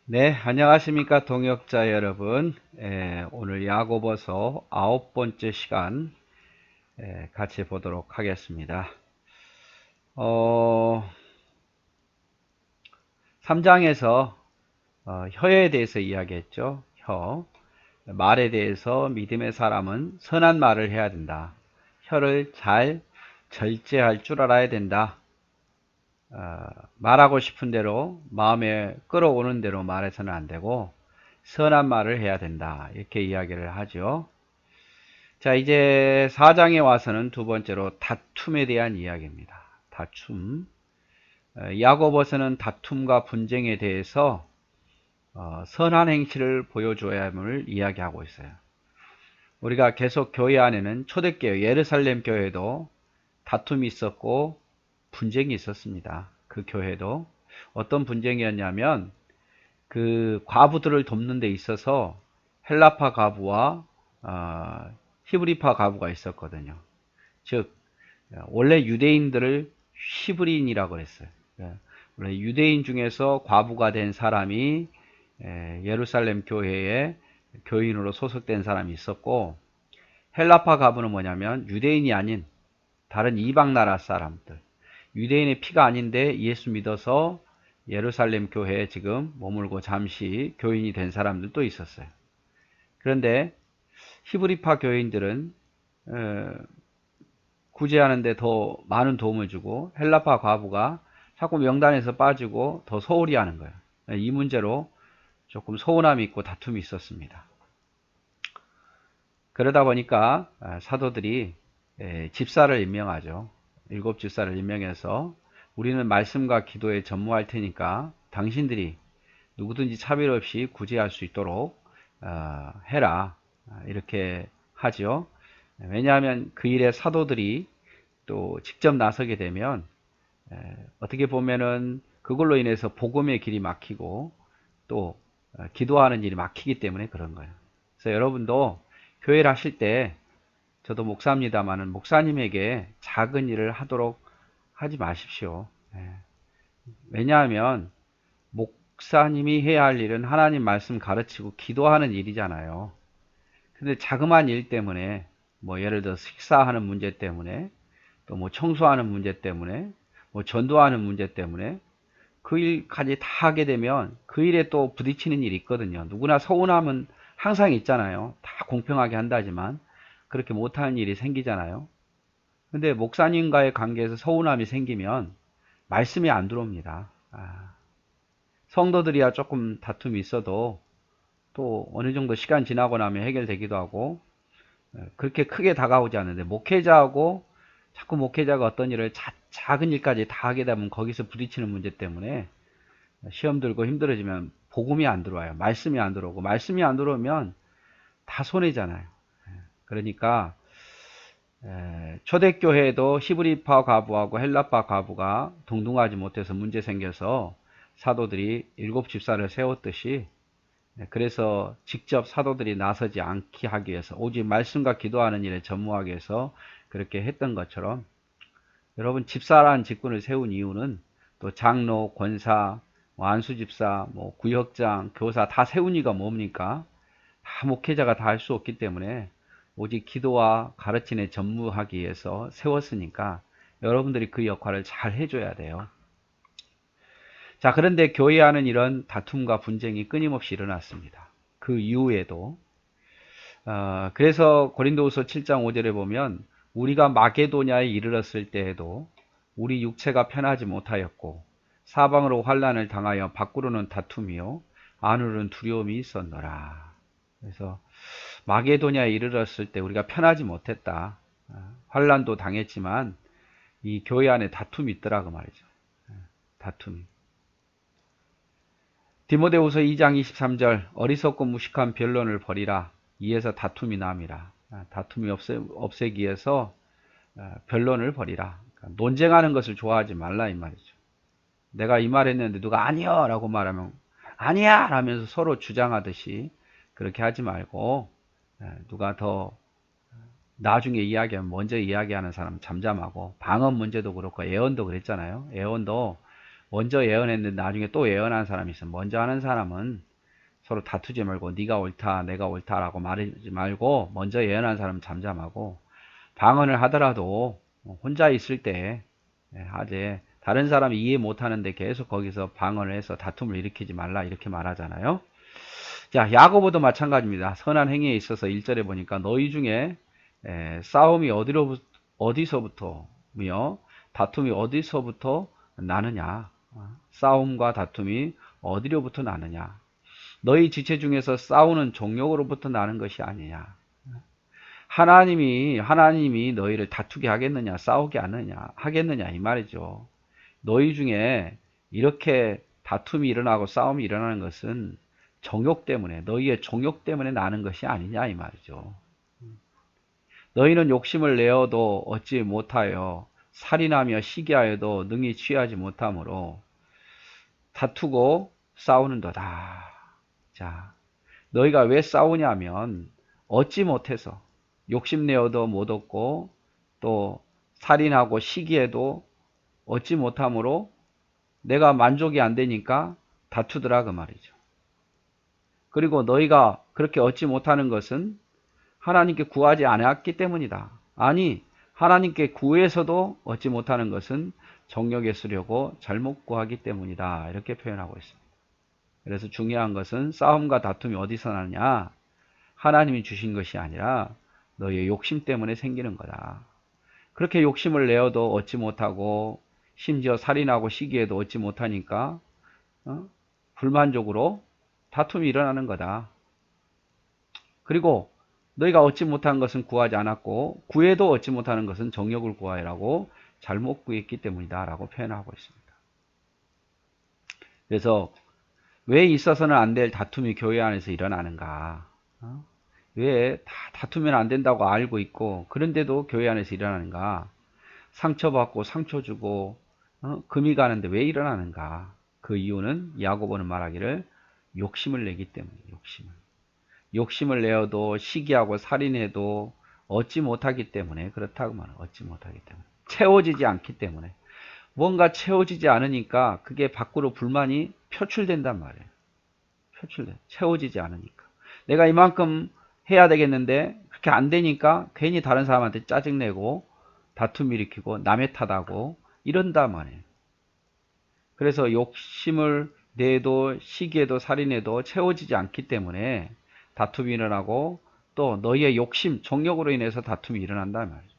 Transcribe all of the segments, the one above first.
네, 안녕하십니까 동역자 여러분. 오늘 야고보서 9번째 시간 같이 보도록 하겠습니다. 3장에서 혀에 대해서 이야기했죠. 혀, 말에 대해서 믿음의 사람은 선한 말을 해야 된다. 혀를 잘 절제할 줄 알아야 된다. 말하고 싶은 대로 마음에 끌어오는 대로 말해서는 안 되고 선한 말을 해야 된다. 이렇게 이야기를 하죠. 자, 이제 4장에 와서는 두 번째로 다툼에 대한 이야기입니다. 다툼. 야고보서는 다툼과 분쟁에 대해서 선한 행실을 보여줘야 함을 이야기하고 있어요. 우리가 계속 교회 안에는 초대교회 예루살렘 교회도 다툼이 있었고 분쟁이 있었습니다. 그 교회도 어떤 분쟁이었냐면 그 과부들을 돕는 데 있어서 헬라파 과부와 히브리파 과부가 있었거든요. 즉 원래 유대인들을 히브리인이라고 그랬어요. 원래 유대인 중에서 과부가 된 사람이 예루살렘 교회에 교인으로 소속된 사람이 있었고, 헬라파 과부는 뭐냐면 유대인이 아닌 다른 이방 나라 사람들, 유대인의 피가 아닌데 예수 믿어서 예루살렘 교회에 지금 머물고 잠시 교인이 된 사람들도 있었어요. 그런데 히브리파 교인들은 구제하는데 더 많은 도움을 주고 헬라파 과부가 자꾸 명단에서 빠지고 더 소홀히 하는 거예요. 이 문제로 조금 서운함이 있고 다툼이 있었습니다. 그러다 보니까 사도들이 집사를 임명하죠. 7집사를 임명해서 우리는 말씀과 기도에 전무할 테니까 당신들이 누구든지 차별 없이 구제할 수 있도록 해라. 이렇게 하죠. 왜냐하면 그 일에 사도들이 또 직접 나서게 되면 어떻게 보면은 그걸로 인해서 복음의 길이 막히고 또 기도하는 일이 막히기 때문에 그런 거예요. 그래서 여러분도 교회를 하실 때 저도 목사입니다마는 목사님에게 작은 일을 하도록 하지 마십시오. 왜냐하면 목사님이 해야 할 일은 하나님 말씀 가르치고 기도하는 일이잖아요. 근데 자그마한 일 때문에 뭐 예를 들어 식사하는 문제 때문에 또 뭐 청소하는 문제 때문에 뭐 전도하는 문제 때문에 그 일까지 다 하게 되면 그 일에 또 부딪히는 일이 있거든요. 누구나 서운함은 항상 있잖아요. 다 공평하게 한다지만 그렇게 못하는 일이 생기잖아요. 근데 목사님과의 관계에서 서운함이 생기면 말씀이 안 들어옵니다. 성도들이야 조금 다툼이 있어도 또 어느 정도 시간 지나고 나면 해결되기도 하고 그렇게 크게 다가오지 않는데 목회자하고 자꾸 목회자가 어떤 일을 작은 일까지 다 하게 되면 거기서 부딪히는 문제 때문에 시험 들고 힘들어지면 복음이 안 들어와요. 말씀이 안 들어오고 말씀이 안 들어오면 다 손해잖아요. 그러니까 초대교회에도 히브리파 과부하고 헬라파 과부가 동등하지 못해서 문제 생겨서 사도들이 7집사를 세웠듯이 그래서 직접 사도들이 나서지 않게 하기 위해서 오직 말씀과 기도하는 일에 전무하기 위해서 그렇게 했던 것처럼 여러분 집사라는 직분을 세운 이유는 또 장로, 권사, 안수집사, 뭐 구역장, 교사 다 세운 이유가 뭡니까? 다 목회자가 다 할 수 없기 때문에 오직 기도와 가르침에 전무하기 위해서 세웠으니까 여러분들이 그 역할을 잘 해줘야 돼요. 자, 그런데 교회 안은 이런 다툼과 분쟁이 끊임없이 일어났습니다. 그 이후에도 그래서 고린도후서 7장 5절에 보면 우리가 마게도냐에 이르렀을 때에도 우리 육체가 편하지 못하였고 사방으로 환난을 당하여 밖으로는 다툼이요 안으로는 두려움이 있었노라. 그래서 마게도냐에 이르렀을 때 우리가 편하지 못했다. 환난도 당했지만 이 교회 안에 다툼이 있더라고 말이죠. 다툼이. 디모데후서 2장 23절 어리석고 무식한 변론을 버리라. 이에서 다툼이 남이라. 다툼이 없애기 위해서 변론을 버리라. 그러니까 논쟁하는 것을 좋아하지 말라 이 말이죠. 내가 이 말했는데 누가 아니야 라고 말하면 아니야 라면서 서로 주장하듯이 그렇게 하지 말고 누가 더 나중에 먼저 이야기하는 사람 잠잠하고 방언 문제도 그렇고 예언도 그랬잖아요. 예언도 먼저 예언했는데 나중에 또 예언한 사람이 있어. 먼저 하는 사람은 서로 다투지 말고 네가 옳다 내가 옳다라고 말하지 말고 먼저 예언한 사람은 잠잠하고, 방언을 하더라도 혼자 있을 때 하되 다른 사람이 이해 못하는데 계속 거기서 방언을 해서 다툼을 일으키지 말라 이렇게 말하잖아요. 자, 야고보도 마찬가지입니다. 선한 행위에 있어서 1절에 보니까 너희 중에 싸움이 어디서부터며 다툼이 어디서부터 나느냐. 싸움과 다툼이 어디로부터 나느냐. 너희 지체 중에서 싸우는 종력으로부터 나는 것이 아니냐. 하나님이 너희를 다투게 하겠느냐, 싸우게 하겠느냐, 이 말이죠. 너희 중에 이렇게 다툼이 일어나고 싸움이 일어나는 것은 정욕 때문에, 너희의 정욕 때문에 나는 것이 아니냐, 이 말이죠. 너희는 욕심을 내어도 얻지 못하여 살인하며 시기하여도 능히 취하지 못하므로 다투고 싸우는도다. 자, 너희가 왜 싸우냐면 얻지 못해서 욕심내어도 못 얻고 또 살인하고 시기해도 얻지 못함으로 내가 만족이 안 되니까 다투더라 그 말이죠. 그리고 너희가 그렇게 얻지 못하는 것은 하나님께 구하지 않았기 때문이다. 아니, 하나님께 구해서도 얻지 못하는 것은 정욕에 쓰려고 잘못 구하기 때문이다. 이렇게 표현하고 있습니다. 그래서 중요한 것은 싸움과 다툼이 어디서 나느냐? 하나님이 주신 것이 아니라 너희의 욕심 때문에 생기는 거다. 그렇게 욕심을 내어도 얻지 못하고 심지어 살인하고 시기에도 얻지 못하니까 불만족으로 다툼이 일어나는 거다. 그리고 너희가 얻지 못한 것은 구하지 않았고 구해도 얻지 못하는 것은 정욕을 구하라고 잘못 구했기 때문이다 라고 표현하고 있습니다. 그래서 왜 있어서는 안 될 다툼이 교회 안에서 일어나는가? 왜 다투면 안 된다고 알고 있고 그런데도 교회 안에서 일어나는가? 상처받고 상처 주고 금이 가는데 왜 일어나는가? 그 이유는 야고보는 말하기를 욕심을 내기 때문에. 욕심을 내어도 시기하고 살인해도 얻지 못하기 때문에 그렇다고 말해요. 얻지 못하기 때문에. 채워지지 않기 때문에. 뭔가 채워지지 않으니까 그게 밖으로 불만이 표출된단 말이에요. 채워지지 않으니까. 내가 이만큼 해야 되겠는데 그렇게 안 되니까 괜히 다른 사람한테 짜증내고 다툼 일으키고 남의 탓하고 이런단 말이에요. 그래서 욕심을 내도 시기에도 살인해도 채워지지 않기 때문에 다툼이 일어나고 또 너희의 욕심, 정욕으로 인해서 다툼이 일어난단 말이죠.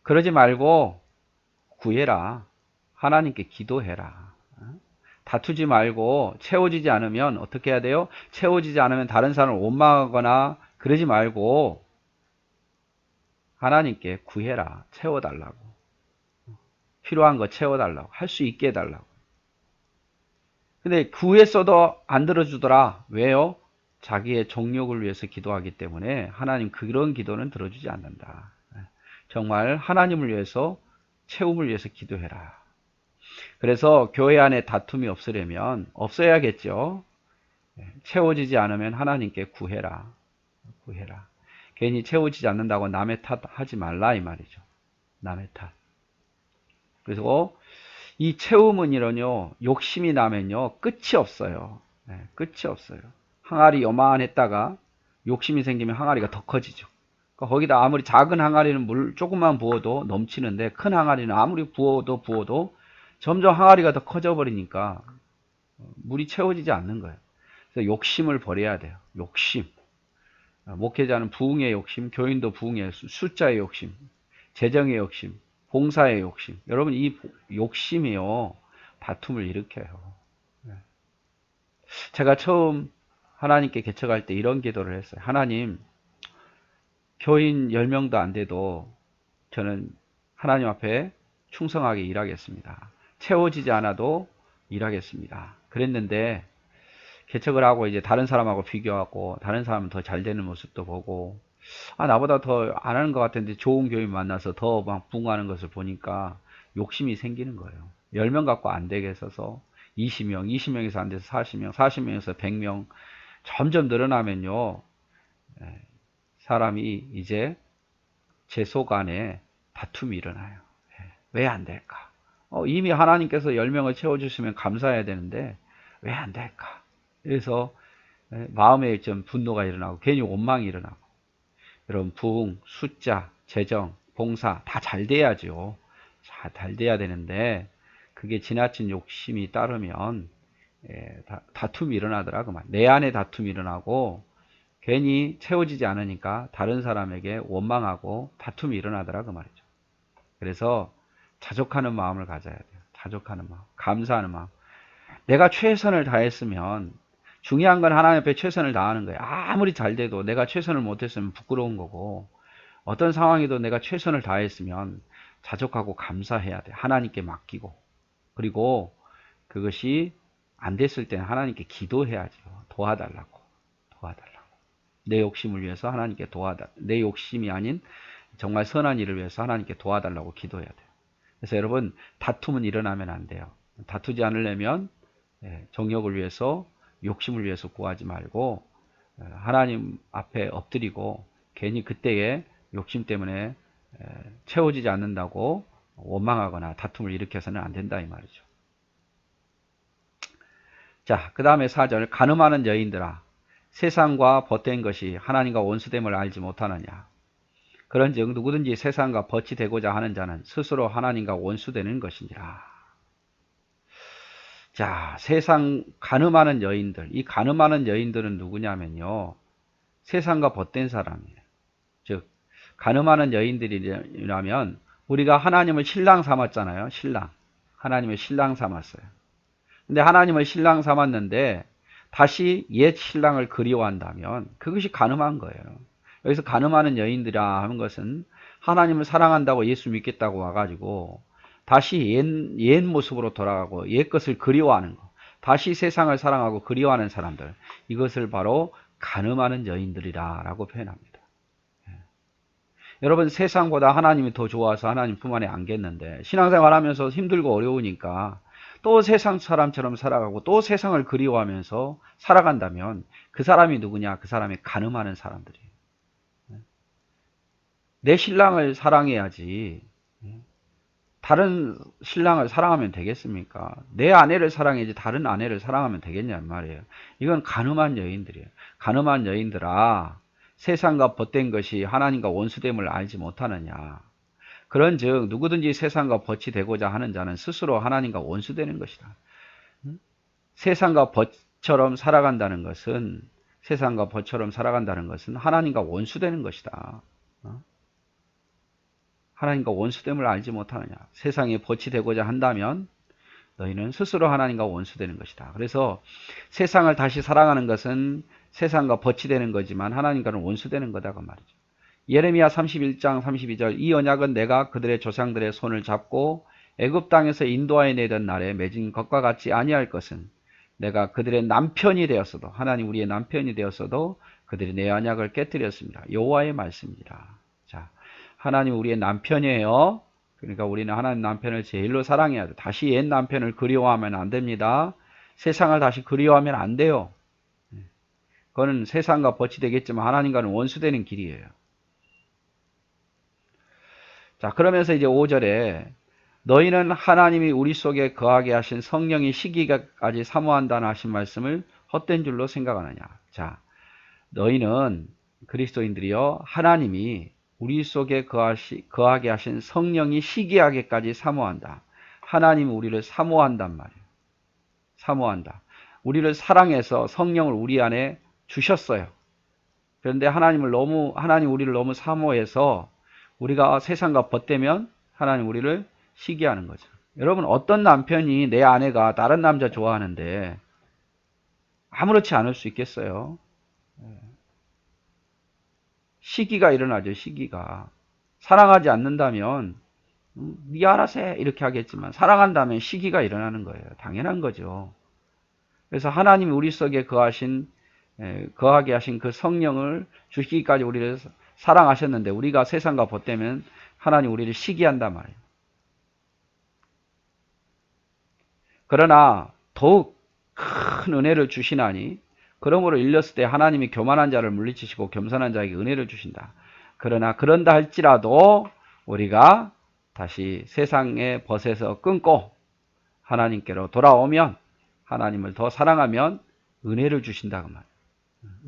그러지 말고 구해라. 하나님께 기도해라. 다투지 말고 채워지지 않으면 어떻게 해야 돼요? 채워지지 않으면 다른 사람을 원망하거나 그러지 말고 하나님께 구해라. 채워달라고. 필요한 거 채워달라고. 할 수 있게 해달라고. 근데 구했어도 안 들어주더라. 왜요? 자기의 정욕을 위해서 기도하기 때문에 하나님 그런 기도는 들어주지 않는다. 정말 하나님을 위해서 채움을 위해서 기도해라. 그래서 교회 안에 다툼이 없으려면 없어야겠죠. 채워지지 않으면 하나님께 구해라. 괜히 채워지지 않는다고 남의 탓 하지 말라 이 말이죠. 남의 탓. 그래서 이 채움은요, 욕심이 나면요, 끝이 없어요. 끝이 없어요. 항아리 요만했다가 욕심이 생기면 항아리가 더 커지죠. 그러니까 거기다 아무리 작은 항아리는 물 조금만 부어도 넘치는데 큰 항아리는 아무리 부어도 점점 항아리가 더 커져 버리니까 물이 채워지지 않는 거예요. 그래서 욕심을 버려야 돼요. 욕심. 목회자는 부흥의 욕심, 교인도 부흥의 숫자의 욕심, 재정의 욕심, 봉사의 욕심. 여러분 이 욕심이요 다툼을 일으켜요. 제가 처음 하나님께 개척할 때 이런 기도를 했어요. 하나님, 교인 10명도 안 돼도 저는 하나님 앞에 충성하게 일하겠습니다. 채워지지 않아도 일하겠습니다. 그랬는데 개척을 하고 이제 다른 사람하고 비교하고 다른 사람은 더 잘 되는 모습도 보고 나보다 더 안 하는 것 같은데 좋은 교인 만나서 더 막 부흥하는 것을 보니까 욕심이 생기는 거예요. 10명 갖고 안 되겠어서 20명, 20명에서 안 돼서 40명, 40명에서 100명 점점 늘어나면요. 사람이 이제 제 속 안에 다툼이 일어나요. 왜 안 될까? 이미 하나님께서 10명을 채워주시면 감사해야 되는데 왜 안 될까? 그래서 마음에 좀 분노가 일어나고 괜히 원망이 일어나고. 여러분, 부흥, 숫자, 재정, 봉사 다 잘 돼야죠. 잘 돼야 되는데 그게 지나친 욕심이 따르면 다툼이 일어나더라고. 내 안에 다툼이 일어나고 괜히 채워지지 않으니까 다른 사람에게 원망하고 다툼이 일어나더라고 말이죠. 그래서 자족하는 마음을 가져야 돼요. 자족하는 마음, 감사하는 마음. 내가 최선을 다했으면, 중요한 건 하나님 앞에 최선을 다하는 거예요. 아무리 잘 돼도 내가 최선을 못했으면 부끄러운 거고, 어떤 상황에도 내가 최선을 다했으면 자족하고 감사해야 돼. 하나님께 맡기고. 그리고 그것이 안 됐을 때는 하나님께 기도해야죠. 도와달라고. 내 욕심을 위해서 하나님께 내 욕심이 아닌 정말 선한 일을 위해서 하나님께 도와달라고 기도해야 돼요. 그래서 여러분, 다툼은 일어나면 안 돼요. 다투지 않으려면 정욕을 위해서, 욕심을 위해서 구하지 말고 하나님 앞에 엎드리고, 괜히 그때에 욕심 때문에 채워지지 않는다고 원망하거나 다툼을 일으켜서는 안 된다 이 말이죠. 자, 그 다음에 4절. 간음하는 여인들아, 세상과 벗된 것이 하나님과 원수됨을 알지 못하느냐. 그런즉 누구든지 세상과 벗이 되고자 하는 자는 스스로 하나님과 원수되는 것이니라. 자, 세상 간음하는 여인들. 이 간음하는 여인들은 누구냐면요, 세상과 벗된 사람이에요. 즉, 간음하는 여인들이라면 우리가 하나님을 신랑 삼았잖아요. 신랑. 하나님을 신랑 삼았어요. 근데 하나님을 신랑 삼았는데 다시 옛 신랑을 그리워한다면 그것이 간음한 거예요. 여기서 간음하는 여인들이라 하는 것은 하나님을 사랑한다고 예수 믿겠다고 와가지고 다시 옛 모습으로 돌아가고 옛 것을 그리워하는 거, 다시 세상을 사랑하고 그리워하는 사람들, 이것을 바로 간음하는 여인들이라 라고 표현합니다. 여러분, 세상보다 하나님이 더 좋아서 하나님 품 안에 안겠는데 신앙생활 하면서 힘들고 어려우니까 또 세상 사람처럼 살아가고 또 세상을 그리워하면서 살아간다면 그 사람이 누구냐? 그 사람이 간음하는 사람들이에요. 내 신랑을 사랑해야지 다른 신랑을 사랑하면 되겠습니까? 내 아내를 사랑해야지 다른 아내를 사랑하면 되겠냔 말이에요. 이건 간음한 여인들이에요. 간음한 여인들아, 세상과 벗된 것이 하나님과 원수됨을 알지 못하느냐. 그런즉 누구든지 세상과 벗이 되고자 하는 자는 스스로 하나님과 원수되는 것이다. 세상과 벗처럼 살아간다는 것은, 세상과 벗처럼 살아간다는 것은 하나님과 원수되는 것이다. 하나님과 원수됨을 알지 못하느냐. 세상에 벗이 되고자 한다면 너희는 스스로 하나님과 원수되는 것이다. 그래서 세상을 다시 사랑하는 것은 세상과 벗이 되는 거지만 하나님과는 원수되는 거다 그 말이죠. 예레미야 31장 32절. 이 언약은 내가 그들의 조상들의 손을 잡고 애굽 땅에서 인도하여 내던 날에 맺은 것과 같이 아니할 것은 내가 그들의 남편이 되었어도, 하나님 우리의 남편이 되었어도 그들이 내 언약을 깨뜨렸습니다. 여호와의 말씀이라. 자, 하나님 우리의 남편이에요. 그러니까 우리는 하나님 남편을 제일로 사랑해야 돼. 다시 옛 남편을 그리워하면 안 됩니다. 세상을 다시 그리워하면 안 돼요. 그거는 세상과 벗이 되겠지만 하나님과는 원수되는 길이에요. 자, 그러면서 이제 5절에 너희는 하나님이 우리 속에 거하게 하신 성령이 시기까지 사모한다는 하신 말씀을 헛된 줄로 생각하느냐. 자, 너희는 그리스도인들이요, 하나님이 우리 속에 거하게 하신 성령이 시기하게까지 사모한다. 하나님이 우리를 사모한단 말이에요. 사모한다. 우리를 사랑해서 성령을 우리 안에 주셨어요. 그런데 하나님 우리를 너무 사모해서 우리가 세상과 벗되면 하나님 우리를 시기하는 거죠. 여러분, 어떤 남편이 내 아내가 다른 남자 좋아하는데 아무렇지 않을 수 있겠어요? 시기가 일어나죠. 시기가. 사랑하지 않는다면 네 알아서 해 이렇게 하겠지만 사랑한다면 시기가 일어나는 거예요. 당연한 거죠. 그래서 하나님이 우리 속에 거하게 하신 그 성령을 주시기까지 우리를 사랑하셨는데 우리가 세상과 벗되면 하나님 우리를 시기한단 말이에요. 그러나 더욱 큰 은혜를 주시나니 그러므로 일렀을 때 하나님이 교만한 자를 물리치시고 겸손한 자에게 은혜를 주신다. 그러나 그런다 할지라도 우리가 다시 세상의 벗에서 끊고 하나님께로 돌아오면 하나님을 더 사랑하면 은혜를 주신다 그 말이에요.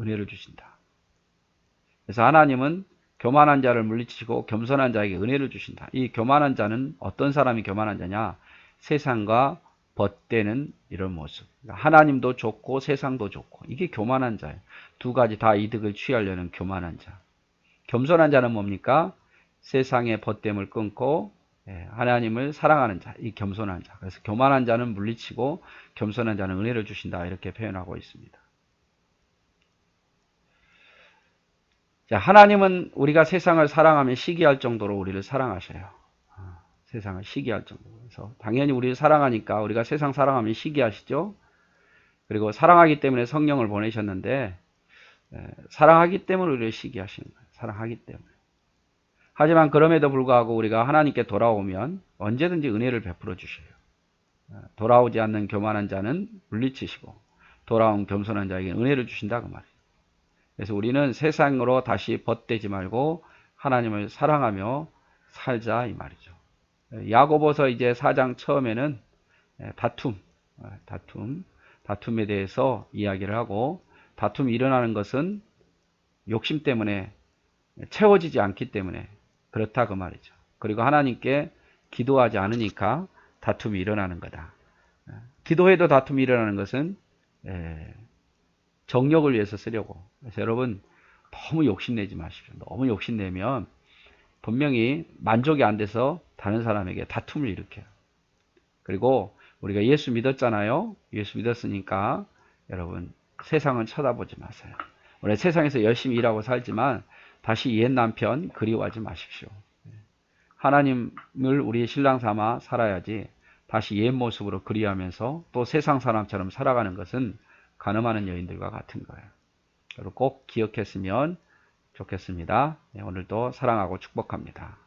은혜를 주신다. 그래서 하나님은 교만한 자를 물리치고 겸손한 자에게 은혜를 주신다. 이 교만한 자는 어떤 사람이 교만한 자냐? 세상과 벗대는 이런 모습. 하나님도 좋고 세상도 좋고 이게 교만한 자예요. 두 가지 다 이득을 취하려는 교만한 자. 겸손한 자는 뭡니까? 세상의 벗됨을 끊고 하나님을 사랑하는 자, 이 겸손한 자. 그래서 교만한 자는 물리치고 겸손한 자는 은혜를 주신다 이렇게 표현하고 있습니다. 자, 하나님은 우리가 세상을 사랑하면 시기할 정도로 우리를 사랑하셔요. 세상을 시기할 정도로. 그래서 당연히 우리를 사랑하니까 우리가 세상 사랑하면 시기하시죠. 그리고 사랑하기 때문에 성령을 보내셨는데 사랑하기 때문에 우리를 시기하시는 거예요. 사랑하기 때문에. 하지만 그럼에도 불구하고 우리가 하나님께 돌아오면 언제든지 은혜를 베풀어 주셔요. 돌아오지 않는 교만한 자는 물리치시고 돌아온 겸손한 자에게 은혜를 주신다 그 말이에요. 그래서 우리는 세상으로 다시 벗되지 말고 하나님을 사랑하며 살자 이 말이죠. 야고보서 이제 4장 처음에는 다툼에 대해서 이야기를 하고 다툼이 일어나는 것은 욕심 때문에 채워지지 않기 때문에 그렇다 그 말이죠. 그리고 하나님께 기도하지 않으니까 다툼이 일어나는 거다. 기도해도 다툼이 일어나는 것은 정력을 위해서 쓰려고. 그래서 여러분 너무 욕심내지 마십시오. 너무 욕심내면 분명히 만족이 안 돼서 다른 사람에게 다툼을 일으켜요. 그리고 우리가 예수 믿었잖아요. 예수 믿었으니까 여러분 세상은 쳐다보지 마세요. 우리 세상에서 열심히 일하고 살지만 다시 옛 남편 그리워하지 마십시오. 하나님을 우리의 신랑 삼아 살아야지 다시 옛 모습으로 그리워하면서 또 세상 사람처럼 살아가는 것은 간음하는 여인들과 같은 거예요. 여러분 꼭 기억했으면 좋겠습니다. 오늘도 사랑하고 축복합니다.